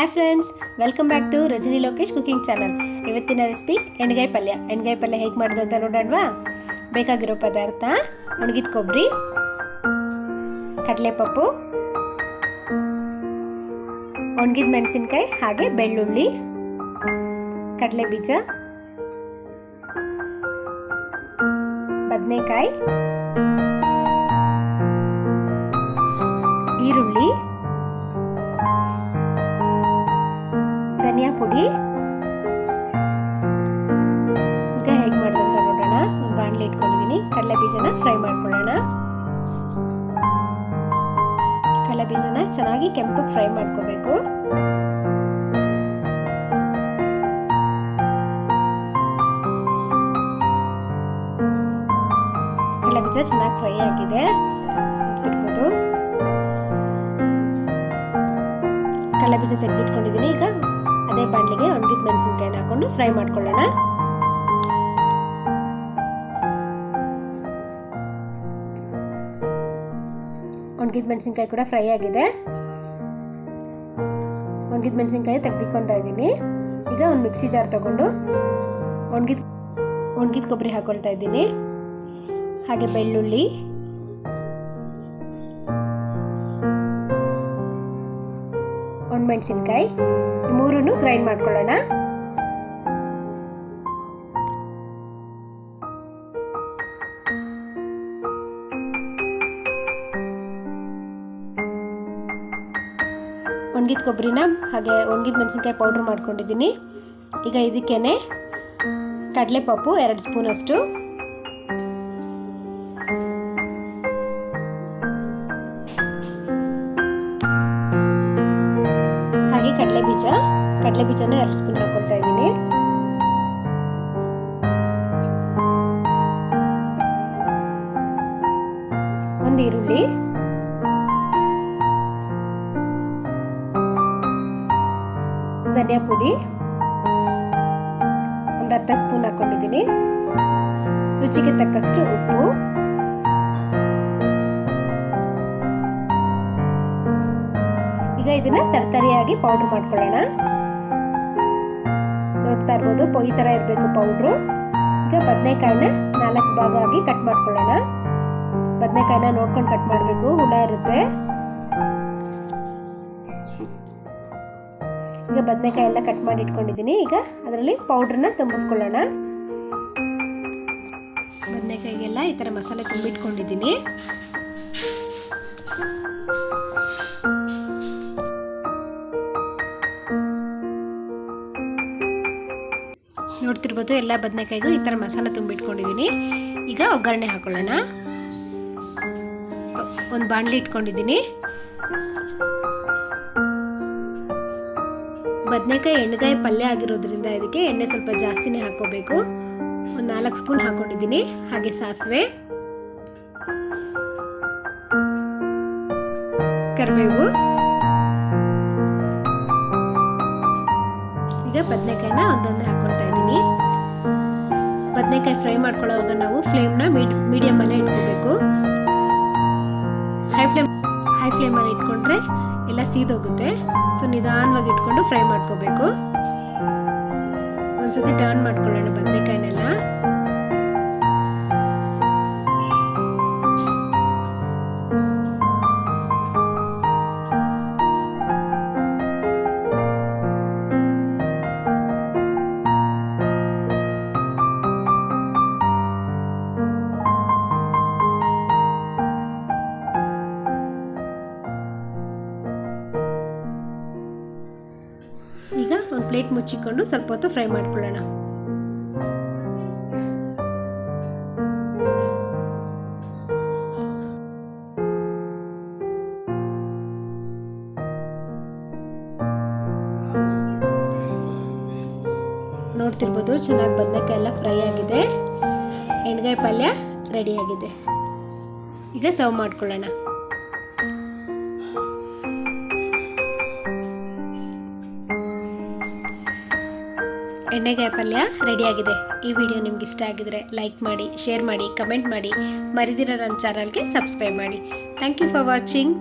Hi friends, welcome back to Rajani Lokesh cooking channel. ಇವತ್ತಿನ recipe ಎಣ್ಗಾಯಿ ಪಲ್ಯ. ಎಣ್ಗಾಯಿ ಪಲ್ಯ ಹೇಗೆ ಮಾಡೋದು ಅಂತ ನೋಡೋಣವಾ? ಬೇಕಾಗಿರೋ ಪದಾರ್ಥ: ಒಣಗಿದ ಕೊಬ್ಬರಿ, ಕಡಲೆಪಪ್ಪು, ಒಣಗಿದ ಮೆಣಸಿನ್ಕಾಯಿ, ಹಾಗೆ ಬೆಳ್ಳುಳ್ಳಿ, ಕಡಲೆ ಬೀಜ, ಬದನೆಕಾಯಿ, ಈರುಳ್ಳಿ, ಧನಿಯಾ ಪುಡಿ. ಈಗ ಹೇಗೆ ಮಾಡೋದು ಅಂತ ನೋಡೋಣ. ಒಂದು ಬಾಣಲೆ ಇಟ್ಕೊಂಡಿದ್ದೀನಿ. ಕಡಲೆ ಬೀಜನ ಫ್ರೈ ಮಾಡ್ಕೊಳ್ಳೋಣ. ಕಡಲೆ ಬೀಜನ ಚೆನ್ನಾಗಿ ಕೆಂಪಗೆ ಫ್ರೈ ಮಾಡ್ಕೋಬೇಕು. ಕಡಲೆ ಬೀಜ ಚೆನ್ನಾಗಿ ಫ್ರೈ ಆಗಿದೆ, ನೋಡ್ತಿರ್ಬೋದು. ಕಡಲೆ ಬೀಜ ತೆಗೆದಿಟ್ಕೊಂಡಿದ್ದೀನಿ. ಈಗ ಅದೇ ಬಾಣಲಿಗೆ ಒಣಗಿದ ಮೆಣಸಿನ್ಕಾಯಿನ ಹಾಕೊಂಡು ಫ್ರೈ ಮಾಡ್ಕೊಳ್ಳೋಣ. ಒಣಗಿದ ಮೆಣಸಿನ್ಕಾಯಿ ಕೂಡ ಫ್ರೈ ಆಗಿದೆ. ಒಣಗಿದ ಮೆಣಸಿನ್ಕಾಯಿ ತೆಗೆದುಕೊಳ್ತಾ ಇದ್ದೀನಿ. ಈಗ ಒಂದು ಮಿಕ್ಸಿ ಜಾರ್ ತಗೊಂಡು ಒಣಗಿದ ಕೊಬ್ಬರಿ ಹಾಕೊಳ್ತಾ ಇದ್ದೀನಿ. ಹಾಗೆ ಬೆಳ್ಳುಳ್ಳಿ, ಒಣಮೆಣಸಿನ್ಕಾಯಿ, ಮೂರನ್ನು ಗ್ರೈಂಡ್ ಮಾಡ್ಕೊಳ್ಳೋಣ. ಒಣಗಿದ ಕೊಬ್ಬರಿನ ಹಾಗೆ ಒಣಗಿದ ಮೆಣಸಿನ್ಕಾಯಿ ಪೌಡ್ರ್ ಮಾಡ್ಕೊಂಡಿದ್ದೀನಿ. ಈಗ ಇದಕ್ಕೇನೆ ಕಡಲೆಪಪ್ಪು 2 ಸ್ಪೂನ್ ಅಷ್ಟು, ಹಾಗೆ ಕಡಲೆ ಬೀಜನ 2 ಸ್ಪೂನ್ ಹಾಕೊಳ್ತಾ ಇದ್ದೀನಿ. ಒಂದು ಈರುಳ್ಳಿ, ಧನಿಯಾ ಪುಡಿ ಒಂದು 10 ಸ್ಪೂನ್ ಹಾಕೊಂಡಿದ್ದೀನಿ. ರುಚಿಗೆ ತಕ್ಕಷ್ಟು ಉಪ್ಪು, ಈಗ ಇದನ್ನ ತರತರಿಯಾಗಿ ಪೌಡರ್ ಮಾಡ್ಕೊಳ್ಳೋಣ. ನೋಡ್ತಾ ಇರ್ಬೋದು, ಈ ತರ ಇರಬೇಕು ಪೌಡ್ರು. ಈಗ ಬದನೆಕಾಯಿನ 4 ಭಾಗ ಆಗಿ ಕಟ್ ಮಾಡ್ಕೊಳ್ಳೋಣ. ಬದನೆಕಾಯಿನ ನೋಡ್ಕೊಂಡು ಕಟ್ ಮಾಡಬೇಕು, ಹುಳ ಇರುತ್ತೆ. ಈಗ ಬದನೆಕಾಯಿ ಎಲ್ಲ ಕಟ್ ಮಾಡಿ ಇಟ್ಕೊಂಡಿದ್ದೀನಿ. ಈಗ ಅದರಲ್ಲಿ ಪೌಡ್ರನ್ನ ತುಂಬಿಸ್ಕೊಳ್ಳೋಣ. ಬದನೆಕಾಯಿಗೆಲ್ಲ ಈ ತರ ಮಸಾಲೆ ತುಂಬಿಟ್ಕೊಂಡಿದ್ದೀನಿ. ನೋಡ್ತಿರ್ಬೋದು, ಎಲ್ಲ ಬದನೆಕಾಯಿಗೂ ಈ ಥರ ಮಸಾಲೆ ತುಂಬಿಟ್ಕೊಂಡಿದ್ದೀನಿ. ಈಗ ಒಗ್ಗರಣೆ ಹಾಕೊಳ್ಳೋಣ. ಒಂದು ಬಾಣಲಿ ಇಟ್ಕೊಂಡಿದ್ದೀನಿ. ಬದನೆಕಾಯಿ ಎಣ್ಗಾಯಿ ಪಲ್ಯ ಆಗಿರೋದ್ರಿಂದ ಇದಕ್ಕೆ ಎಣ್ಣೆ ಸ್ವಲ್ಪ ಜಾಸ್ತಿನೇ ಹಾಕೋಬೇಕು. ಒಂದು 4 ಸ್ಪೂನ್ ಹಾಕೊಂಡಿದ್ದೀನಿ. ಹಾಗೆ ಸಾಸಿವೆ, ಕರಿಬೇವು. ಈಗ ಬದನೆಕಾಯಿನ ಒಂದೊಂದೇ ಹಾಕೊಳ್ತಾ ಇದ್ದೀನಿ. ಬದನೆಕಾಯಿ ಫ್ರೈ ಮಾಡ್ಕೊಳ್ಳೋವಾಗ ನಾವು ಫ್ಲೇಮ್ನ ಮೀಡಿಯಮ್ ಅಲ್ಲೇ ಇಟ್ಕೋಬೇಕು. ಹೈ ಫ್ಲೇಮಲ್ಲಿ ಇಟ್ಕೊಂಡ್ರೆ ಎಲ್ಲ ಸೀದೋಗುತ್ತೆ. ಸೊ ನಿಧಾನವಾಗಿ ಇಟ್ಕೊಂಡು ಫ್ರೈ ಮಾಡ್ಕೋಬೇಕು. ಒಂದ್ಸತಿ ಟರ್ನ್ ಮಾಡ್ಕೊಳ್ಳೋಣ ಬದನೆಕಾಯಿನೆಲ್ಲ. ಈಗ ಒಂದು ಪ್ಲೇಟ್ ಮುಚ್ಚಿಕೊಂಡು ಸ್ವಲ್ಪ ಹೊತ್ತು ಫ್ರೈ ಮಾಡ್ಕೊಳ್ಳೋಣ. ನೋಡ್ತಿರ್ಬೋದು, ಚೆನ್ನಾಗಿ ಬದನೆಕಾಯಿ ಎಲ್ಲ ಫ್ರೈ ಆಗಿದೆ. ಎಣ್ಗಾಯಿ ಪಲ್ಯ ರೆಡಿ ಆಗಿದೆ. ಈಗ ಸರ್ವ್ ಮಾಡ್ಕೊಳ್ಳೋಣ. ಎಣ್ಣೆಗಾಯಿ ಪಲ್ಯ ರೆಡಿಯಾಗಿದೆ. ಈ ವಿಡಿಯೋ ನಿಮ್ಗೆ ಇಷ್ಟ ಆಗಿದ್ರೆ ಲೈಕ್ ಮಾಡಿ, ಶೇರ್ ಮಾಡಿ, ಕಮೆಂಟ್ ಮಾಡಿ. ಮರಿದಿರ ನನ್ನ ಚಾನಲ್ಗೆ ಸಬ್ಸ್ಕ್ರೈಬ್ ಮಾಡಿ. Thank you for watching.